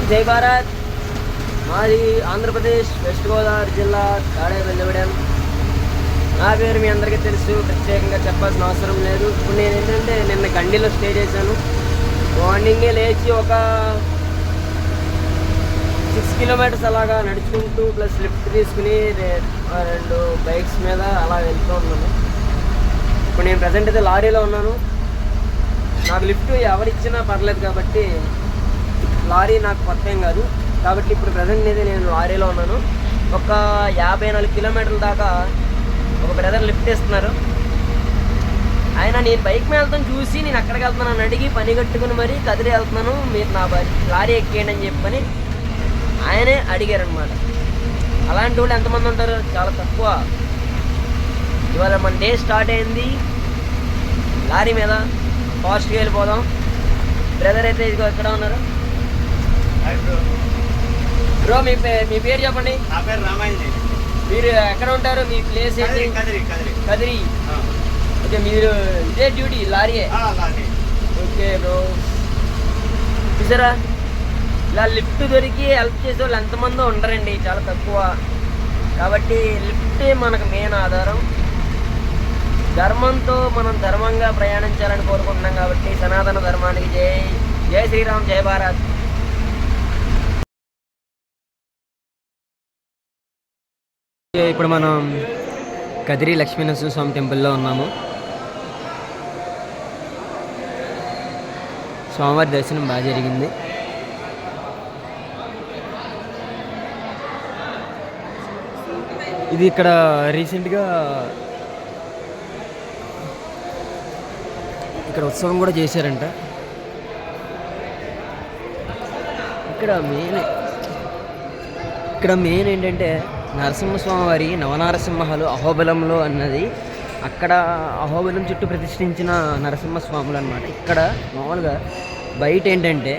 జై భారత్. మాది ఆంధ్రప్రదేశ్ వెస్ట్ గోదావరి జిల్లా తాడేపల్లిగూడెం. నా పేరు మీ అందరికీ తెలుసు, ప్రత్యేకంగా చెప్పాల్సిన అవసరం లేదు. ఇప్పుడు నేను ఏంటంటే నిన్న గండిలో స్టే చేశాను. మార్నింగే లేచి ఒక 6 కిలోమీటర్స్ అలాగా నడుచుకుంటూ ప్లస్ లిఫ్ట్ తీసుకుని 2 బైక్స్ మీద అలా వెళ్తూ ఉన్నాను. ఇప్పుడు నేను ప్రజెంట్ అయితే లారీలో ఉన్నాను. నాకు లిఫ్ట్ ఎవరిచ్చినా పర్లేదు కాబట్టి లారీ నాకు కొత్త ఏం కాదు. కాబట్టి ఇప్పుడు ప్రజెంట్ అయితే నేను లారీలో ఉన్నాను. ఒక 54 కిలోమీటర్ల దాకా ఒక బ్రదర్ లిఫ్ట్ ఇస్తున్నారు. ఆయన నేను బైక్ మీద వెళ్తాను చూసి నేను ఎక్కడికి వెళ్తున్నాను అడిగి పని కట్టుకుని మరీ కదిలి వెళ్తున్నాను, మీరు నా లారీ ఎక్కేయండి అని చెప్పని ఆయనే అడిగారనమాట. అలాంటి వాళ్ళు ఎంతమంది ఉంటారు? చాలా తక్కువ. ఇవాళ మన డే స్టార్ట్ అయింది లారీ మీద. ఫాస్ట్గా వెళ్ళిపోదాం. బ్రదర్ అయితే ఇదిగో ఎక్కడ ఉన్నారు? బ్రో మీ పేరు చెప్పండి. నా పేరు రామాయణ. మీరు ఎక్కడ ఉంటారు? మీ ప్లేస్ ఏంటి? కదిరి. ఓకే, మీరు ఇదే డ్యూటీ లారీయే? Okay bro. చూసారా, ఇలా లిఫ్ట్ దొరికి హెల్ప్ చేసే వాళ్ళు ఎంతమందో ఉండరండి, చాలా తక్కువ. కాబట్టి లిఫ్టే మనకు మెయిన్ ఆధారం. ధర్మంతో మనం ధర్మంగా ప్రయాణించాలని కోరుకుంటున్నాం. కాబట్టి సనాతన ధర్మానికి జై. జై శ్రీరామ్, జై భారత్. ఇప్పుడు మనం కదిరి లక్ష్మీనరసింహ స్వామి టెంపుల్లో ఉన్నాము. స్వామివారి దర్శనం బాగా జరిగింది. ఇది ఇక్కడ రీసెంట్గా ఇక్కడ ఉత్సవం కూడా చేశారంట. ఇక్కడ మెయిన్ ఏంటంటే నరసింహస్వామి వారి నవనరసింహాలు అహోబిలంలో అన్నది. అక్కడ అహోబిలం చుట్టూ ప్రతిష్ఠించిన నరసింహస్వాములు అనమాట. ఇక్కడ మామూలుగా బయట ఏంటంటే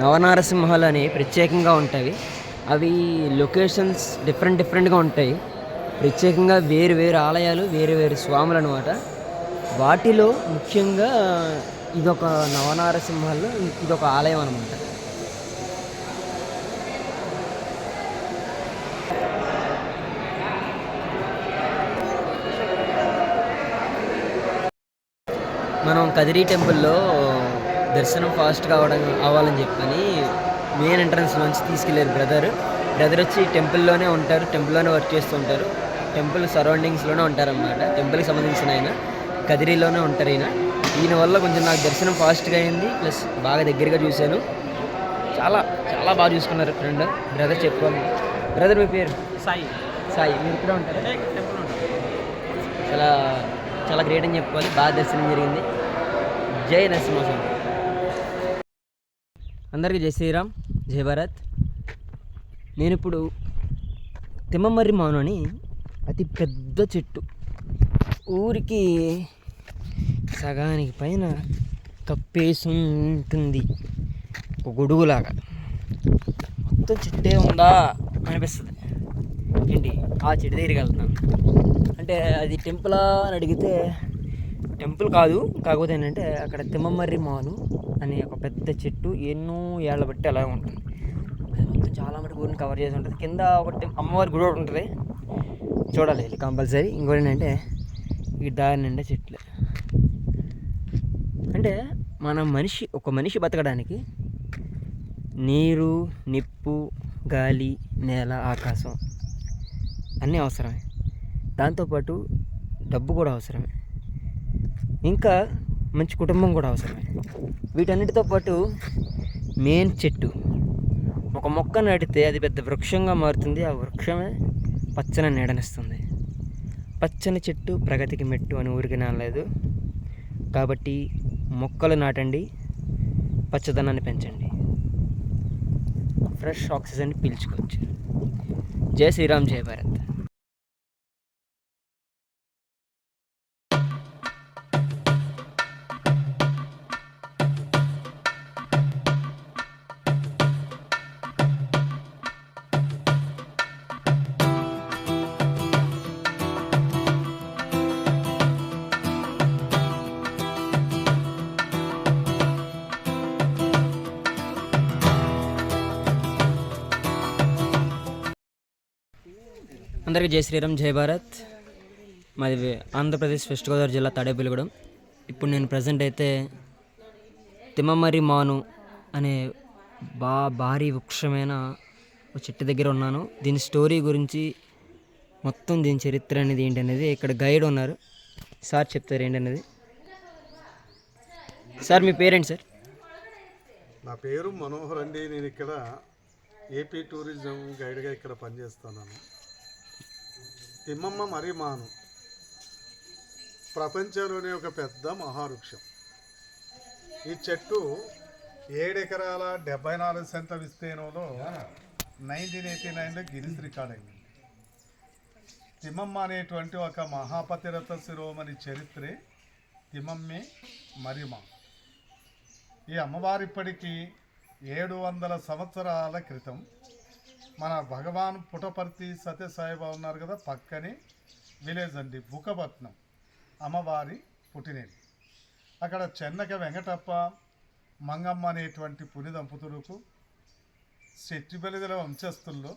నవనరసింహాలు అని ప్రత్యేకంగా ఉంటాయి. అవి లొకేషన్స్ డిఫరెంట్గా ఉంటాయి. ప్రత్యేకంగా వేరు ఆలయాలు, వేరు స్వాములు అనమాట. వాటిలో ముఖ్యంగా ఇదొక నవనరసింహాల్లో ఇదొక ఆలయం అనమాట. మనం కదిరి టెంపుల్లో దర్శనం ఫాస్ట్గా అవ్వాలని చెప్పని మెయిన్ ఎంట్రన్స్ నుంచి తీసుకెళ్ళారు బ్రదర్ వచ్చి టెంపుల్లోనే ఉంటారు, టెంపుల్లోనే వర్క్ చేస్తూ ఉంటారు. టెంపుల్ సరౌండింగ్స్లోనే ఉంటారన్నమాట. టెంపుల్కి సంబంధించిన ఆయన కదిరిలోనే ఉంటారు. ఈయన వల్ల కొంచెం నాకు దర్శనం ఫాస్ట్గా అయింది, ప్లస్ బాగా దగ్గరగా చూశాను. చాలా చాలా బాగా చూసుకున్నారు ఫ్రెండ్. బ్రదర్ చెప్పుకోండి. బ్రదర్ మీ పేరు? సాయి. మీరు ఇక్కడ ఉంటారు? టెంపుల్ ఉంటారు. చాలా గ్రేట్ అని చెప్పుకోవాలి. బాగా దర్శనం జరిగింది. జై నరసింహస్వామి. అందరికీ జై శ్రీరామ్, జై భారత్. నేను ఇప్పుడు తిమ్మమర్రి మాను అని అతి పెద్ద చెట్టు, ఊరికి సగానికి పైన కప్పేసి ఉంటుంది, ఒక గొడుగులాగా. మొత్తం చెట్టే ఉందా అనిపిస్తుంది. ఏంటి ఆ చెట్టు దగ్గరికి వెళ్తున్నాను అంటే అది టెంపులా అని అడిగితే టెంపుల్ కాదు. కాకపోతే ఏంటంటే అక్కడ తిమ్మమర్రి మాను అనే ఒక పెద్ద చెట్టు ఎన్నో ఏళ్ళ బట్టి అలా ఉంటుంది. అది మొత్తం చాలా మటుకు ఊరిని కవర్ చేసి ఉంటుంది. కింద ఒకటి అమ్మవారి గుడి ఒకటి ఉంటుంది, చూడాలి వెళ్ళి కంపల్సరీ. ఇంకోటి ఏంటంటే ఈ దారి నిండా చెట్లు. అంటే ఒక మనిషి బతకడానికి నీరు, నిప్పు, గాలి, నేల, ఆకాశం అన్నీ అవసరమే. దాంతోపాటు డబ్బు కూడా అవసరమే, ఇంకా మంచి కుటుంబం కూడా అవసరమే. వీటన్నిటితో పాటు మెయిన్ చెట్టు. ఒక మొక్క నాటితే అది పెద్ద వృక్షంగా మారుతుంది. ఆ వృక్షమే పచ్చని నీడనిస్తుంది. పచ్చని చెట్టు ప్రగతికి మెట్టు అని ఊరికి నానలేదు. కాబట్టి మొక్కలు నాటండి, పచ్చదనాన్ని పెంచండి, ఫ్రెష్ ఆక్సిజన్ పీల్చుకోవచ్చు. జై శ్రీరామ్, జై భారత్. అందరికీ జై శ్రీరామ్, జై భారత్. మాది ఆంధ్రప్రదేశ్ వెస్ట్ గోదావరి జిల్లా తాడేపల్లిగూడెం. ఇప్పుడు నేను ప్రజెంట్ అయితే తిమ్మమర్రి మాను అనే భారీ వృక్షమైన ఒక చెట్టు దగ్గర ఉన్నాను. దీని స్టోరీ గురించి మొత్తం, దీని చరిత్ర అనేది ఏంటనేది ఇక్కడ గైడ్ ఉన్నారు, సార్ చెప్తారు ఏంటనేది. సార్ మీ పేరేంటి సార్? నా పేరు మనోహర్ అండి. నేను ఇక్కడ ఏపీ టూరిజం గైడ్గా ఇక్కడ పనిచేస్తున్నాను. తిమ్మమ్మ మర్రి మాను ప్రపంచంలోనే ఒక పెద్ద మహావృక్షం. ఈ చెట్టు 7 ఎకరాల 74 సెంట్ల విస్తీర్ణంలో 1989లో గిన్నిస్ రికార్డ్ అయింది. తిమ్మమ్మ అనేటువంటి ఒక మహాపతిరథ శిరోమణి చరిత్రే తిమ్మమ్మే మర్రిమా. ఈ అమ్మవారి ఇప్పటికీ 700 సంవత్సరాల క్రితం మన భగవాన్ పుటపర్తి సత్యసాయిబాబు ఉన్నారు కదా, పక్కనే విలేజ్ అండి బుకపట్నం, అమ్మవారి పుట్టినేది. అక్కడ చెన్నక వెంకటప్ప మంగమ్మ అనేటువంటి పుని దంపతులకు శెట్టిబలిదల వంశస్థుల్లో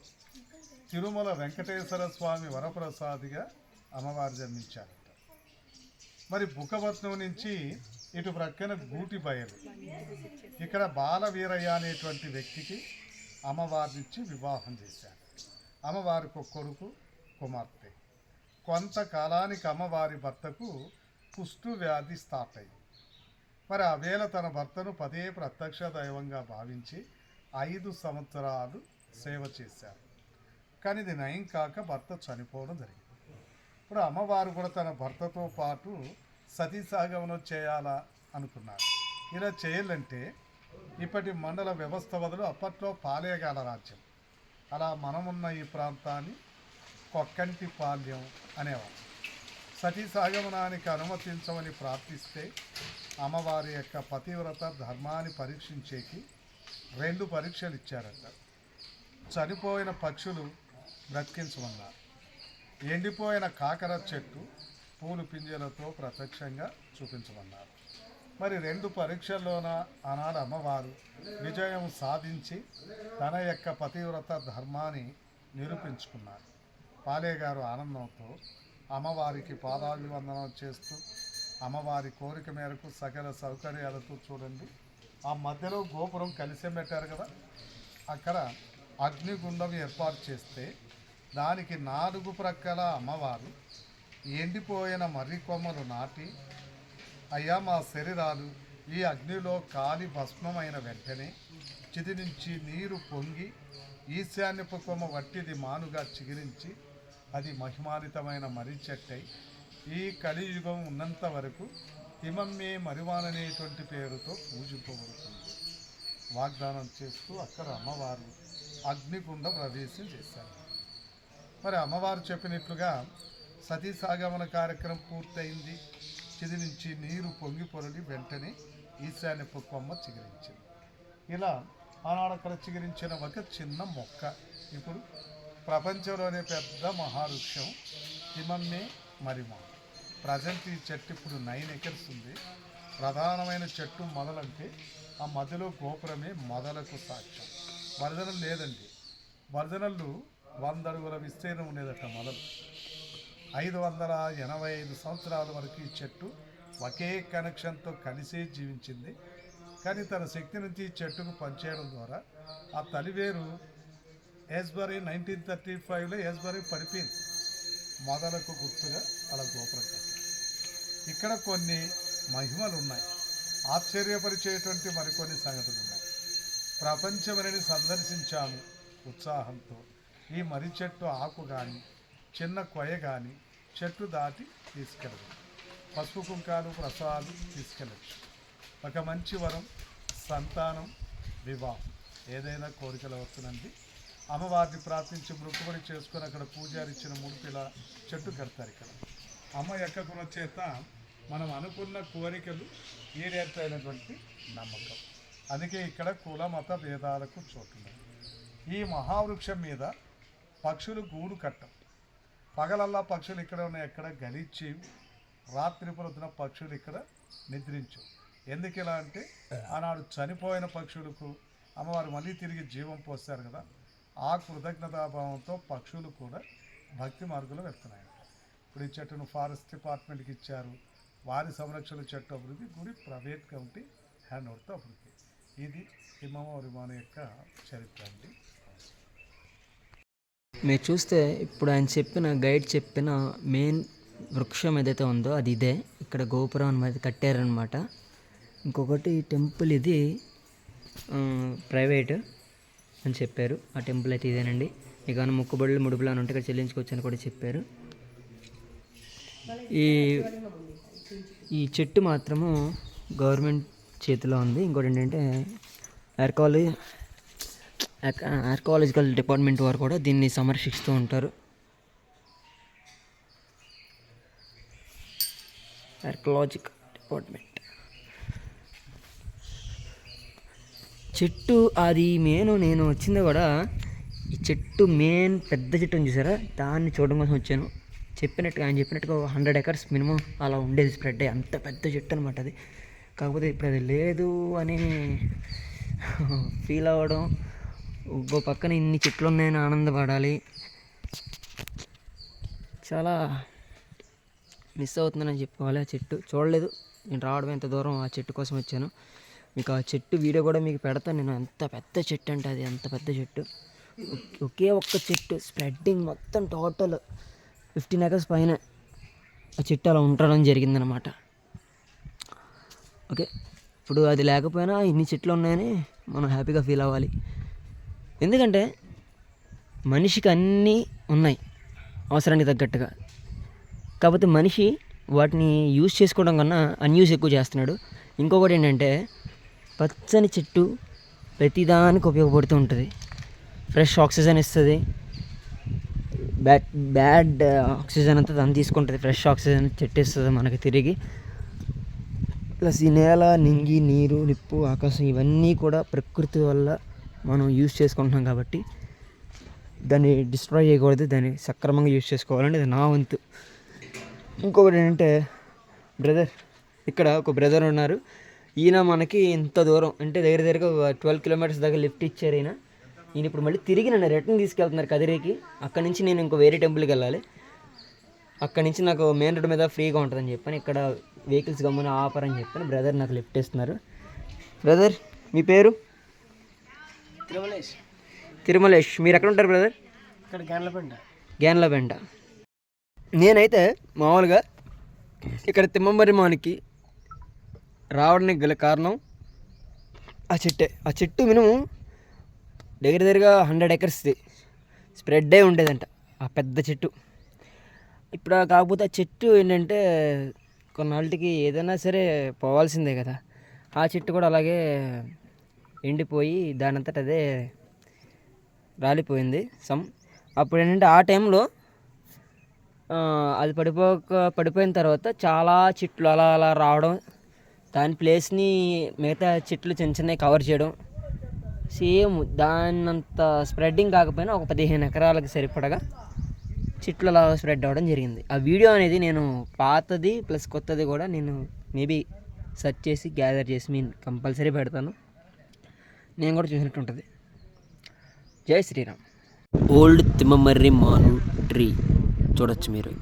తిరుమల వెంకటేశ్వర స్వామి వరప్రసాదిగా అమ్మవారు జన్మించారట. మరి బుకపట్నం నుంచి ఇటు ప్రక్కన గూటి బయలు, ఇక్కడ బాలవీరయ్య అనేటువంటి వ్యక్తికి అమ్మవారినిచ్చి వివాహం చేశారు. అమ్మవారికి ఒక కొడుకు, కుమార్తె. కొంతకాలానికి అమ్మవారి భర్తకు కుష్టు వ్యాధి స్టార్ట్ అయింది. మరి ఆ వేళ తన భర్తను పదే ప్రత్యక్ష దైవంగా భావించి 5 సంవత్సరాలు సేవ చేశారు. కానీ ఇది నయం కాక భర్త చనిపోవడం జరిగింది. ఇప్పుడు అమ్మవారు కూడా తన భర్తతో పాటు సతీసాగమనం చేయాలా అనుకున్నారు. ఇలా చేయాలంటే ఇప్పటి మండల వ్యవస్థ బదులు అప్పట్లో పాలేగాల రాజ్యం, అలా మనమున్న ఈ ప్రాంతాన్ని కొక్కంటి పాల్యం అనేవారు. సతీసాగమనానికి అనుమతించమని ప్రార్థిస్తే అమ్మవారి యొక్క పతివ్రత ధర్మాన్ని పరీక్షించేకి 2 పరీక్షలు ఇచ్చారట. చనిపోయిన పక్షులు బ్రతికించమన్నారు, ఎండిపోయిన కాకర చెట్టు పూలు పింజలతో ప్రత్యక్షంగా చూపించమన్నారు. మరి 2 పరీక్షల్లోన ఆనాడు అమ్మవారు విజయం సాధించి తన యొక్క పతివ్రత ధర్మాన్ని నిరూపించుకున్నారు. పాలేగారు ఆనందంతో అమ్మవారికి పాదాభివందనం చేస్తూ అమ్మవారి కోరిక మేరకు సకల సౌకర్యాలతో చూడండి, ఆ మధ్యలో గోపురం కలిసి పెట్టారు కదా, అక్కడ అగ్నిగుండం ఏర్పాటు చేస్తే దానికి 4 ప్రక్కల అమ్మవారు ఎండిపోయిన మర్రి కొమ్మలు నాటి, అయ్యా మా శరీరాలు ఈ అగ్నిలో కాలి భస్మమైన వెంటనే చితి నుంచి నీరు పొంగి ఈశాన్యపు కొమ్మ వట్టిది మానుగా చిగిరించి అది మహిమానితమైన మర్రి చెట్టై ఈ కలియుగం ఉన్నంత వరకు తిమ్మమ్మే మరివాననేటువంటి పేరుతో పూజింపబడుతుంది వాగ్దానం చేస్తూ అక్కడ అమ్మవారు అగ్నిగుండ ప్రవేశం చేశారు. మరి అమ్మవారు చెప్పినట్లుగా సతీసాగమన కార్యక్రమం పూర్తయింది. చిది నుంచి నీరు పొంగి పొరలి వెంటనే ఈశాన్యపు కొమ్మ చిగురించింది. ఇలా ఆనాడు అక్కడ చిగురించిన ఒక చిన్న మొక్క ఇప్పుడు ప్రపంచంలోనే పెద్ద మహావృక్షం తిమ్మమ్మే మర్రిమా. ప్రజెంట్ ఈ చెట్టు ఇప్పుడు 9 ఎకర్స్ ఉంది. ప్రధానమైన చెట్టు మొదలంటే ఆ మధ్యలో గోపురమే మొదలకు సాక్ష్యం. వరదనలు లేదండి, వరదనలు 100 అడుగుల విస్తీర్ణం ఉండేదట మొదలు. 585 సంవత్సరాల వరకు ఈ చెట్టు ఒకే కనెక్షన్తో కలిసే జీవించింది. కానీ తన శక్తి నుంచి ఈ చెట్టుకు పనిచేయడం ద్వారా ఆ తలివేరు ఏస్బరీ 1935లో ఏస్బరీ పడిపోయింది. మొదలకు గుర్తుగా అలా గోపురం కట్టారు. ఇక్కడ కొన్ని మహిమలు ఉన్నాయి, ఆశ్చర్యపరిచేటువంటి మరికొన్ని సంగతులు ఉన్నాయి. ప్రపంచమని సందర్శించాము ఉత్సాహంతో. ఈ మర్రి చెట్టు ఆకు కానీ చిన్న కొయ్య కానీ చెట్టు దాటి తీసుకెళ్ళదు. పసుపు కుంకాలు ప్రసాదాలు తీసుకెళ్ళచ్చు. ఒక మంచి వరం, సంతానం, వివాహం, ఏదైనా కోరికలు వస్తుందండి. అమ్మవారిని ప్రార్థించి మృక్కుబడి చేసుకొని అక్కడ పూజారి ఇచ్చిన ముడిపిల చెట్టు కడతారు. ఇక్కడ అమ్మ యొక్క గుణ చేత మనం అనుకున్న కోరికలు ఈడేర్తైనటువంటి నమ్మకం. అందుకే ఇక్కడ కుల మత భేదాలకు చోటున్నాయి. ఈ మహావృక్షం మీద పక్షులు గూడు కట్టం. పగలల్లా పక్షులు ఇక్కడ ఉన్నాయి, ఎక్కడ గలిచి, రాత్రి పొద్దున పక్షులు ఇక్కడ నిద్రించు. ఎందుకు ఇలా అంటే ఆనాడు చనిపోయిన పక్షులకు అమ్మవారు మళ్ళీ తిరిగి జీవం పోస్తారు కదా, ఆ కృతజ్ఞతాభావంతో పక్షులు కూడా భక్తి మార్గంలో వెళ్తున్నాయి. ఇప్పుడు ఈ చెట్టును ఫారెస్ట్ డిపార్ట్మెంట్కి ఇచ్చారు. వారి సంరక్షణ చెట్టు అభివృద్ధి గుడి ప్రైవేట్ కమిటీ హ్యాండ్ ఓవర్తో అభివృద్ధి. ఇది తిమ్మమ్మ యొక్క చరిత్ర అండి. మీరు చూస్తే ఇప్పుడు ఆయన చెప్పిన గైడ్ చెప్పిన మెయిన్ వృక్షం ఏదైతే ఉందో అది ఇదే. ఇక్కడ గోపురం అనేది కట్టారనమాట. ఇంకొకటి టెంపుల్ ఇది ప్రైవేట్ అని చెప్పారు. ఆ టెంపుల్ అయితే ఇదేనండి. ఇక మొక్కుబడులు ముడుపులు అని ఉంటే ఇక్కడ చెల్లించుకోవచ్చు అని కూడా చెప్పారు. ఈ చెట్టు మాత్రము గవర్నమెంట్ చేతిలో ఉంది. ఇంకోటి ఏంటంటే ఆర్కియాలజికల్ డిపార్ట్మెంట్ వారు కూడా దీన్ని సంరక్షిస్తూ ఉంటారు. ఆర్కియాలజికల్ డిపార్ట్మెంట్ చెట్టు అది నేను వచ్చింది కూడా ఈ చెట్టు మెయిన్ పెద్ద చెట్టు ఉంది చూసారా, దాన్ని చూడడం కోసం వచ్చాను. ఆయన చెప్పినట్టుగా 100 acres మినిమం అలా ఉండేది స్ప్రెడ్ అయ్యి, అంత పెద్ద చెట్టు అనమాట అది. కాకపోతే ఇప్పుడు అది లేదు అని ఫీల్ అవ్వడం, ఇంకో పక్కన ఇన్ని చెట్లు ఉన్నాయని ఆనందపడాలి. చాలా మిస్ అవుతుందని చెప్పుకోవాలి. ఆ చెట్టు చూడలేదు, నేను రావడం ఎంత దూరం ఆ చెట్టు కోసం వచ్చాను. మీకు ఆ చెట్టు వీడియో కూడా మీకు పెడతాను నేను. ఎంత పెద్ద చెట్టు అంటే అది అంత పెద్ద చెట్టు. ఒకే ఒక్క చెట్టు స్ప్రెడ్డింగ్ మొత్తం టోటల్ 15 acres పైన ఆ చెట్టు అలా ఉండడం జరిగిందనమాట. ఓకే, ఇప్పుడు అది లేకపోయినా ఇన్ని చెట్లు ఉన్నాయని మనం హ్యాపీగా ఫీల్ అవ్వాలి. ఎందుకంటే మనిషికి అన్నీ ఉన్నాయి అవసరానికి తగ్గట్టుగా. కాకపోతే మనిషి వాటిని యూజ్ చేసుకోవడం కన్నా అన్యూజ్ ఎక్కువ చేస్తున్నాడు. ఇంకొకటి ఏంటంటే పచ్చని చెట్టు ప్రతిదానికి ఉపయోగపడుతూ ఉంటుంది. ఫ్రెష్ ఆక్సిజన్ ఇస్తుంది. బ్యాడ్ ఆక్సిజన్ అంతా దాన్ని తీసుకుంటుంది. ఫ్రెష్ ఆక్సిజన్ చెట్టు ఇస్తుంది మనకి తిరిగి. ప్లస్ ఈ నేల, నింగి, నీరు, నిప్పు, ఆకాశం ఇవన్నీ కూడా ప్రకృతి వల్ల మనం యూజ్ చేసుకుంటున్నాం కాబట్టి దాన్ని డిస్ట్రాయ్ చేయకూడదు. దాన్ని సక్రమంగా యూజ్ చేసుకోవాలని ఇది నా వంతు. ఇంకొకటి ఏంటంటే ఇక్కడ ఒక బ్రదర్ ఉన్నారు. ఈయన మనకి ఇంత దూరం అంటే దగ్గరగా 12 kilometers దాకా లిఫ్ట్ ఇచ్చారు. ఈయన ఇప్పుడు మళ్ళీ తిరిగి నన్ను రిటర్న్ తీసుకెళ్తున్నారు కదిరికి. అక్కడి నుంచి నేను ఇంకో వేరే టెంపుల్కి వెళ్ళాలి. అక్కడి నుంచి నాకు మెయిన్ రోడ్ మీద ఫ్రీగా ఉంటుందని చెప్పాను. ఇక్కడ వెహికల్స్ గమ్మున ఆపరని చెప్పాను. బ్రదర్ నాకు లిఫ్ట్ ఇస్తున్నారు. బ్రదర్ మీ పేరు? తిరుమలేష్. మీరు ఎక్కడ ఉంటారు బ్రదర్? ఇక్కడ గ్యాన్లబెండ. నేనైతే మామూలుగా ఇక్కడ తిమ్మమర్రిమానికి రావడానికి గల కారణం ఆ చెట్టే. ఆ చెట్టు మినిమం దగ్గరగా 100 acres స్ప్రెడ్ అయి ఉండేదంట ఆ పెద్ద చెట్టు. ఇప్పుడు కాకపోతే ఆ చెట్టు ఏంటంటే కొన్నాళ్ళకి ఏదైనా సరే పోవాల్సిందే కదా. ఆ చెట్టు కూడా అలాగే ఎండిపోయి దాని అంతట అదే రాలిపోయింది. అప్పుడు ఏంటంటే ఆ టైంలో అది పడిపోయిన తర్వాత చాలా చెట్లు అలా అలా రావడం, దాని ప్లేస్ని మిగతా చెట్లు చిన్న చిన్నవి కవర్ చేయడం, సేమ్ దాన్నంత స్ప్రెడ్డింగ్ కాకపోయినా ఒక 15 acres సరిపడగా చెట్లు అలా స్ప్రెడ్ అవ్వడం జరిగింది. ఆ వీడియో అనేది నేను పాతది ప్లస్ కొత్తది కూడా నేను మేబీ సెర్చ్ చేసి గ్యాదర్ చేసి నేను కంపల్సరీ పెడతాను. నేను కూడా చూసినట్టు ఉంటుంది. జై శ్రీరామ్. ఓల్డ్ తిమ్మమర్రి మాను ట్రీ చూడొచ్చు మీరు.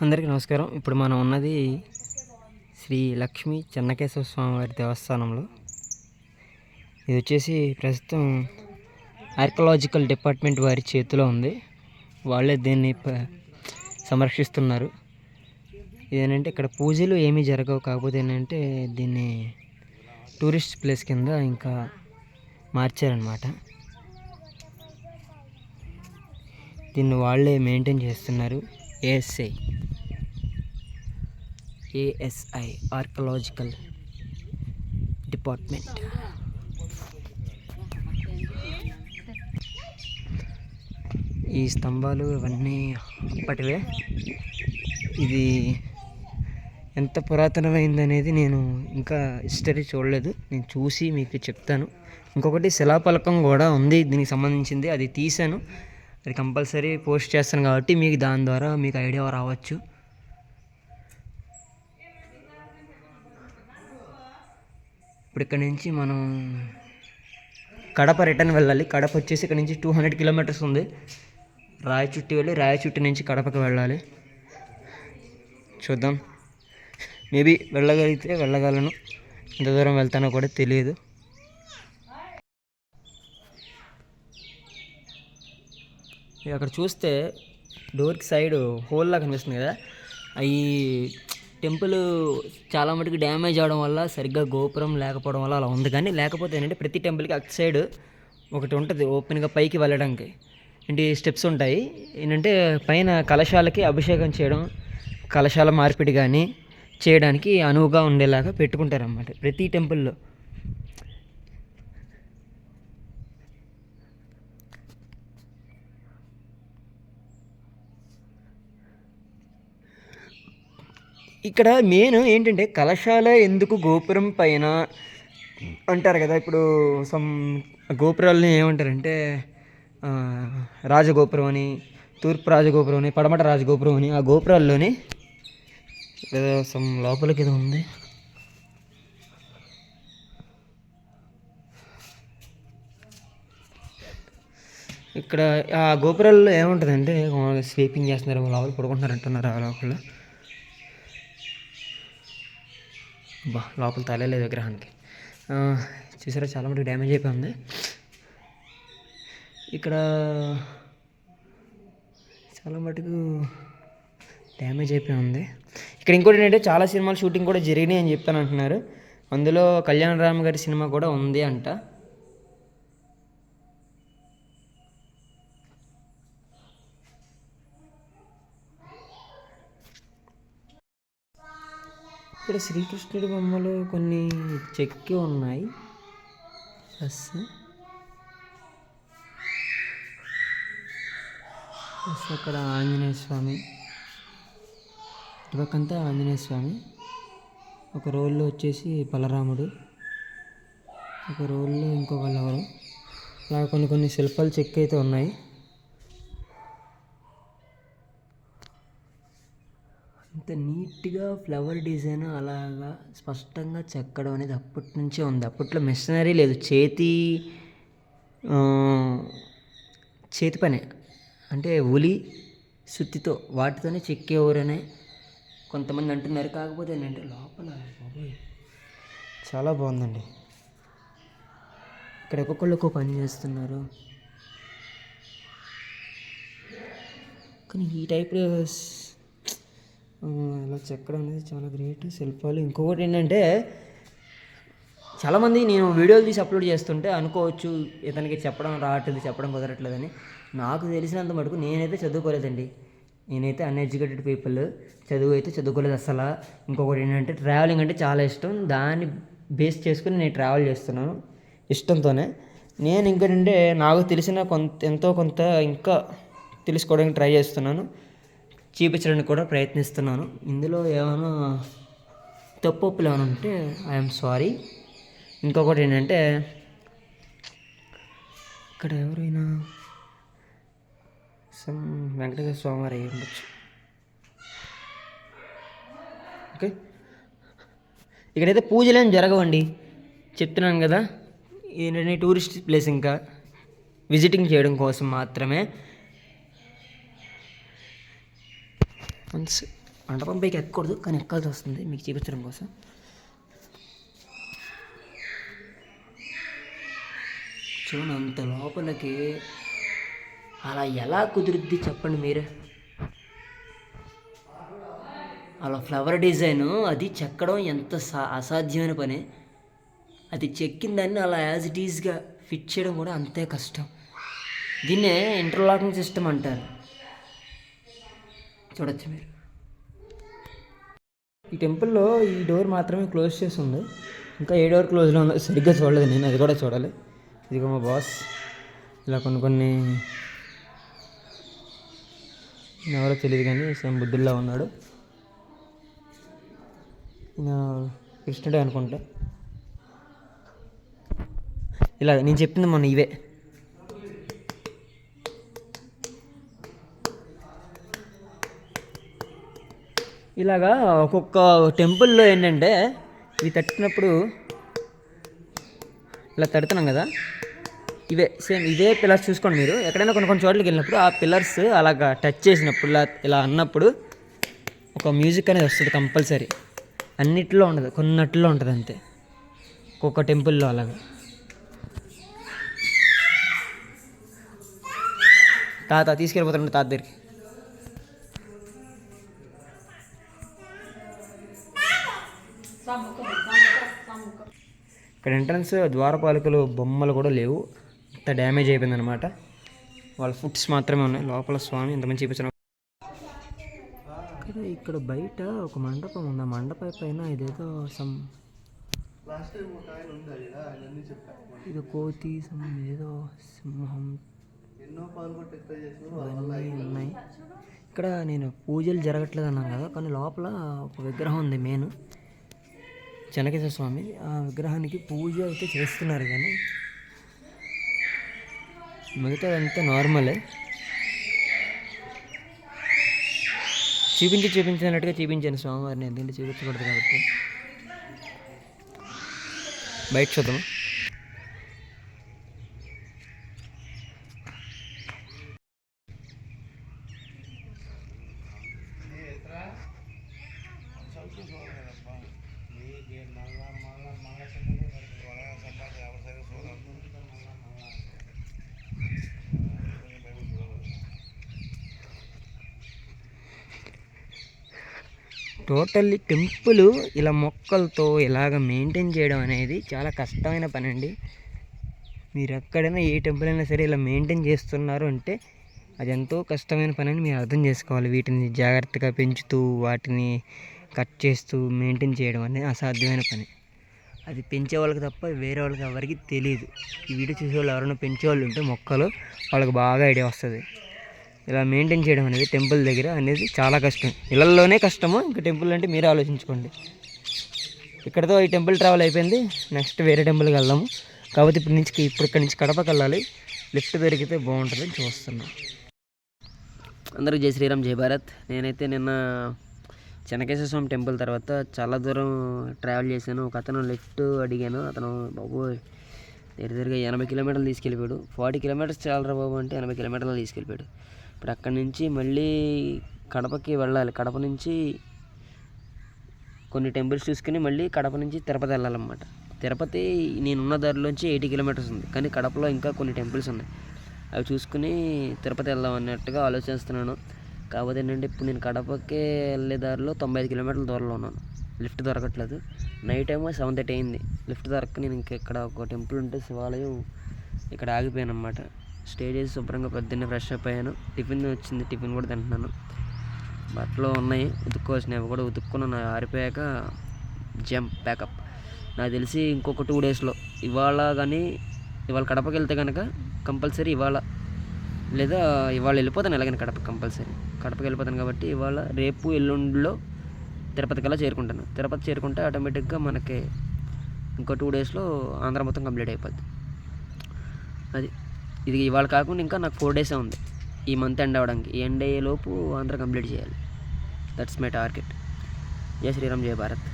అందరికీ నమస్కారం. ఇప్పుడు మనం ఉన్నది శ్రీ లక్ష్మీ చెన్నకేశవ స్వామి వారి దేవస్థానంలో. ఇది వచ్చేసి ప్రస్తుతం ఆర్కియాలజికల్ డిపార్ట్మెంట్ వారి చేతిలో ఉంది. వాళ్ళే దీన్ని సంరక్షిస్తున్నారు. ఇదేంటంటే ఇక్కడ పూజలు ఏమీ జరగవు. కాకపోతే ఏంటంటే దీన్ని టూరిస్ట్ ప్లేస్ కింద ఇంకా మార్చారనమాట. దీన్ని వాళ్ళే మెయింటైన్ చేస్తున్నారు. ASI archaeological department. ఈ స్తంభాలు ఇవన్నీ అప్పటివే. ఇది ఎంత పురాతనమైంది అనేది నేను ఇంకా హిస్టరీ చూడలేదు, నేను చూసి మీకు చెప్తాను. ఇంకొకటి శిలాఫలకం కూడా ఉంది దీనికి సంబంధించింది, అది తీసాను, అది కంపల్సరీ పోస్ట్ చేస్తాను కాబట్టి మీకు దాని ద్వారా మీకు ఐడియా రావచ్చు. ఇప్పుడు ఇక్కడ నుంచి మనం కడప రిటర్న్ వెళ్ళాలి. కడప వచ్చేసి ఇక్కడ నుంచి 200 కిలోమీటర్స్ ఉంది. రాయచుట్టి వెళ్ళి రాయచుట్టి నుంచి కడపకి వెళ్ళాలి. చూద్దాం, మేబీ వెళ్ళగలిగితే వెళ్ళగలను, ఎంత దూరం వెళ్తానో కూడా తెలియదు. అక్కడ చూస్తే డోర్కి సైడ్ హోల్లా కనిపిస్తుంది కదా, అవి టెంపుల్ చాలా మటుకు డ్యామేజ్ అవడం వల్ల, సరిగ్గా గోపురం లేకపోవడం వల్ల అలా ఉంది. కానీ లేకపోతే ఏంటంటే ప్రతి టెంపుల్కి అటు సైడ్ ఒకటి ఉంటుంది ఓపెన్గా పైకి వెళ్ళడానికి, ఏంటి స్టెప్స్ ఉంటాయి. ఏంటంటే పైన కలశాలకి అభిషేకం చేయడం, కలశాల మార్పిడి కానీ చేయడానికి అనువుగా ఉండేలాగా పెట్టుకుంటారన్నమాట ప్రతి టెంపుల్లో. ఇక్కడ మెయిన్ ఏంటంటే కలశాల ఎందుకు గోపురం పైన అంటారు కదా. ఇప్పుడు సమ్ గోపురాలని ఏమంటారంటే రాజగోపురం అని, తూర్పు రాజగోపురం అని, పడమట రాజగోపురం అని. ఆ గోపురాల్లోని ఏదో సమ్ లోపలికి ఏదో ఉంది. ఇక్కడ ఆ గోపురాల్లో ఏముంటుందంటే స్వీపింగ్ చేస్తున్నారు, లోపల పడుకుంటున్నారు అంటున్నారు. ఆ లోపల లోపల తలేలేదు విగ్రహానికి. చూసారా చాలా మటుకు డ్యామేజ్ అయిపోయింది. ఇక్కడ చాలా మటుకు డ్యామేజ్ అయిపోయి ఉంది. ఇక్కడ ఇంకోటి ఏంటంటే చాలా సినిమాలు షూటింగ్ కూడా జరిగినాయి అని చెప్పాను అంటున్నారు. అందులో కళ్యాణరామ్ గారి సినిమా కూడా ఉంది అంట. ఇక్కడ శ్రీకృష్ణుడి బొమ్మలు కొన్ని చెక్కి ఉన్నాయి. ప్లస్ అక్కడ ఆంజనేయ స్వామి, ఇటుపక్కంతా ఆంజనేయ స్వామి, ఒక రోల్లో వచ్చేసి బలరాముడు, ఒక రోల్లో ఇంకొకళ్ళు ఎవరు, అలా కొన్ని శిల్పాలు చెక్కి అయితే ఉన్నాయి. అంత నీట్గా ఫ్లవర్ డిజైన్ అలాగా స్పష్టంగా చెక్కడం అనేది అప్పటి నుంచే ఉంది. అప్పట్లో మెషినరీ లేదు, చేతి పనే, అంటే ఉలి సుత్తితో వాటితోనే చెక్కేవారనే కొంతమంది అంటున్నారు. కాకపోతే ఏంటంటే లోపల చాలా బాగుందండి. ఇక్కడ ఒక్కొక్కళ్ళు పని చేస్తున్నారు. కానీ ఈ టైప్ ఇలా చెక్కడం అనేది చాలా గ్రేట్ శిల్పాలు. ఇంకొకటి ఏంటంటే చాలామంది నేను వీడియోలు తీసి అప్లోడ్ చేస్తుంటే అనుకోవచ్చు ఇతనికి చెప్పడం రావట్లేదు, చెప్పడం కుదరట్లేదని. నాకు తెలిసినంత మటుకు నేనైతే చదువుకోలేదండి. నేనైతే అన్ఎడ్యుకేటెడ్ పీపుల్, చదువు అయితే చదువుకోలేదు అసలు. ఇంకొకటి ఏంటంటే ట్రావెలింగ్ అంటే చాలా ఇష్టం, దాన్ని బేస్ చేసుకుని నేను ట్రావెల్ చేస్తున్నాను ఇష్టంతోనే. నేను ఇంకేంటంటే నాకు తెలిసిన ఎంతో కొంత ఇంకా తెలుసుకోవడానికి ట్రై చేస్తున్నాను, చూపించడానికి కూడా ప్రయత్నిస్తున్నాను. ఇందులో ఏమైనా తప్పులు ఏమైనా ఉంటే ఐఎమ్ సారీ. ఇంకొకటి ఏంటంటే ఇక్కడ ఎవరైనా వెంకటేశ్వర స్వామి వారు అయ్యి ఉండొచ్చు. ఓకే, ఇక్కడైతే పూజలు ఏం జరగవండి, చెప్తున్నాను కదా. ఏంటంటే టూరిస్ట్ ప్లేస్, ఇంకా విజిటింగ్ చేయడం కోసం మాత్రమే. వన్స్ మండపం పైకి ఎక్కకూడదు, కానీ ఎక్కాల్సి వస్తుంది మీకు చూపించడం కోసం. చూడండి అంత లోపలికి అలా ఎలా కుదురుద్ది చెప్పండి మీరే. అలా ఫ్లవర్ డిజైను అది చెక్కడం ఎంత అసాధ్యమైన పని. అది చెక్కిన దాన్ని అలా యాజ్ ఇట్ ఈజ్గా ఫిట్ చేయడం కూడా అంతే కష్టం. దీన్నే ఇంటర్లాకింగ్ సిస్టమ్ అంటారు. చూడొచ్చు మీరు. ఈ టెంపుల్లో ఈ డోర్ మాత్రమే క్లోజ్ చేసి ఉంది, ఇంకా ఏ డోర్ క్లోజ్లో ఉందో సరిగ్గా చూడలేదు నేను, అది కూడా చూడాలి. ఇదిగో మా బాస్ ఇలా కొన్ని ఎవరో తెలియదు కానీ సేమ్ బుద్ధుల్లో ఉన్నాడు. ఈయన కృష్ణుడే అనుకుంటా. ఇలా నేను చెప్పింది మొన్న ఇవే. ఇలాగా ఒక్కొక్క టెంపుల్లో ఏంటంటే ఇవి తట్టినప్పుడు ఇలా తడుతున్నాం కదా, ఇవే సేమ్ ఇదే పిల్లర్స్ చూసుకోండి మీరు. ఎక్కడైనా కొన్ని కొన్ని చోట్లకి వెళ్ళినప్పుడు ఆ పిల్లర్స్ అలాగా టచ్ చేసినప్పుడు ఇలా అన్నప్పుడు ఒక మ్యూజిక్ అనేది వస్తుంది కంపల్సరీ. అన్నిట్లో ఉండదు, కొన్నట్లో ఉంటుంది అంతే ఒక్కొక్క టెంపుల్లో అలాగా. తాత తీసుకెళ్ళిపోతాడు తాత దగ్గరికి. ఇక్కడ ఎంట్రన్స్ ద్వారపాలకులు బొమ్మలు కూడా లేవు, అంత డ్యామేజ్ అయిపోయింది అనమాట. వాళ్ళ ఫుట్స్ మాత్రమే ఉన్నాయి. లోపల స్వామి ఇంత మంచి చూపించిన. ఇక్కడ బయట ఒక మండపం ఉంది. ఆ మండపం పైన ఇదేదో సమ్ ఇది కోతి సమ్ ఏదో సింహం అవన్నీ ఉన్నాయి. ఇక్కడ నేను పూజలు జరగట్లేదు అన్నాను కదా, కానీ లోపల ఒక విగ్రహం ఉంది మెయిన్ చెన్నకేశ్వర స్వామి. ఆ విగ్రహానికి పూజ అయితే చేస్తున్నారు, కానీ మిగతా అంతా నార్మలే. చూపించినట్టుగా చూపించాను స్వామివారిని, ఎందుకంటే చూపించకూడదు కాబట్టి. బయట చూద్దాం. టోటల్లీ టెంపుల్ ఇలా మొక్కలతో ఇలాగ మెయింటైన్ చేయడం అనేది చాలా కష్టమైన పని అండి. మీరు ఎక్కడైనా ఏ టెంపుల్ అయినా సరే ఇలా మెయింటైన్ చేస్తున్నారు అంటే అది ఎంతో కష్టమైన పని అని మీరు అర్థం చేసుకోవాలి. వీటిని జాగ్రత్తగా పెంచుతూ వాటిని కట్ చేస్తూ మెయింటైన్ చేయడం అనేది అసాధ్యమైన పని. అది పెంచే వాళ్ళకి తప్ప వేరే వాళ్ళకి ఎవరికి తెలియదు. ఈ వీడియో చూసే వాళ్ళు ఎవరైనా పెంచేవాళ్ళు ఉంటే మొక్కలు వాళ్ళకి బాగా ఐడియా వస్తుంది. ఇలా మెయింటైన్ చేయడం అనేది టెంపుల్ దగ్గర అనేది చాలా కష్టం. ఇళ్ళల్లోనే కష్టము, ఇంకా టెంపుల్ అంటే మీరే ఆలోచించుకోండి. ఇక్కడతో ఈ టెంపుల్ ట్రావెల్ అయిపోయింది. నెక్స్ట్ వేరే టెంపుల్కి వెళ్దాము. కాబట్టి ఇప్పుడు ఇక్కడి నుంచి కడపకి వెళ్ళాలి. లిఫ్ట్ దొరికితే బాగుంటుందని చూస్తున్నాం. అందరికీ జై శ్రీరామ్, జై భారత్. నేనైతే నిన్న చెన్నకేశ్వర స్వామి టెంపుల్ తర్వాత చాలా దూరం ట్రావెల్ చేశాను. ఒక అతను లిఫ్ట్ అడిగాను. అతను బాబోయ్ దగ్గరగా 80 కిలోమీటర్లు తీసుకెళ్ళిపోయాడు. 40 కిలోమీటర్స్ చాలరా బాబు అంటే 80 కిలోమీటర్లు తీసుకెళ్ళిపోయాడు. ఇప్పుడు అక్కడి నుంచి మళ్ళీ కడపకి వెళ్ళాలి. కడప నుంచి కొన్ని టెంపుల్స్ చూసుకుని మళ్ళీ కడప నుంచి తిరుపతి వెళ్ళాలన్నమాట. తిరుపతి నేనున్న దారిలోంచి 80 కిలోమీటర్స్ ఉంది, కానీ కడపలో ఇంకా కొన్ని టెంపుల్స్ ఉన్నాయి. అవి చూసుకుని తిరుపతి వెళ్దాం అన్నట్టుగా ఆలోచిస్తున్నాను. కాకపోతే ఏంటంటే ఇప్పుడు నేను కడపకి వెళ్ళే దారిలో 95 కిలోమీటర్ల దూరంలో ఉన్నాను. లిఫ్ట్ దొరకట్లేదు. నైట్ ఏమో 7:30 అయింది. లిఫ్ట్ దొరక్క నేను ఇక్కడ ఒక టెంపుల్ ఉంటే శివాలయం ఇక్కడ ఆగిపోయాను అన్నమాట. స్టే చేసి శుభ్రంగా పొద్దున్నే ఫ్రెష్ అప్ అయ్యాను. టిఫిన్ వచ్చింది, టిఫిన్ కూడా తింటున్నాను. బట్టలు ఉన్నాయి ఉతుక్కోవాల్సినవి, అవి కూడా ఉతుక్కున్నాను. ఆరిపోయాక ప్యాకప్. నాకు తెలిసి ఇంకొక 2 డేస్లో ఇవాళ కడపకి వెళ్తే కనుక కంపల్సరీ లేదా ఇవాళ వెళ్ళిపోతాను. ఎలాగైనా కంపల్సరీ కడపకి వెళ్ళిపోతాను. కాబట్టి ఇవాళ రేపు ఎల్లుండిలో తిరుపతి కల్లా చేరుకుంటాను. తిరుపతి చేరుకుంటే ఆటోమేటిక్గా మనకి ఇంకో 2 డేస్లో ఆంధ్ర మొత్తం కంప్లీట్ అయిపోద్ది. ఇది ఇవాళ కాకుండా ఇంకా నాకు 4 డేసే ఉంది ఈ మంత్ ఎండ్ అవ్వడానికి. ఈ ఎండ్ అయ్యేలోపు ఆంధ్ర కంప్లీట్ చేయాలి. That's my target. జై శ్రీరామ్, జై భారత్.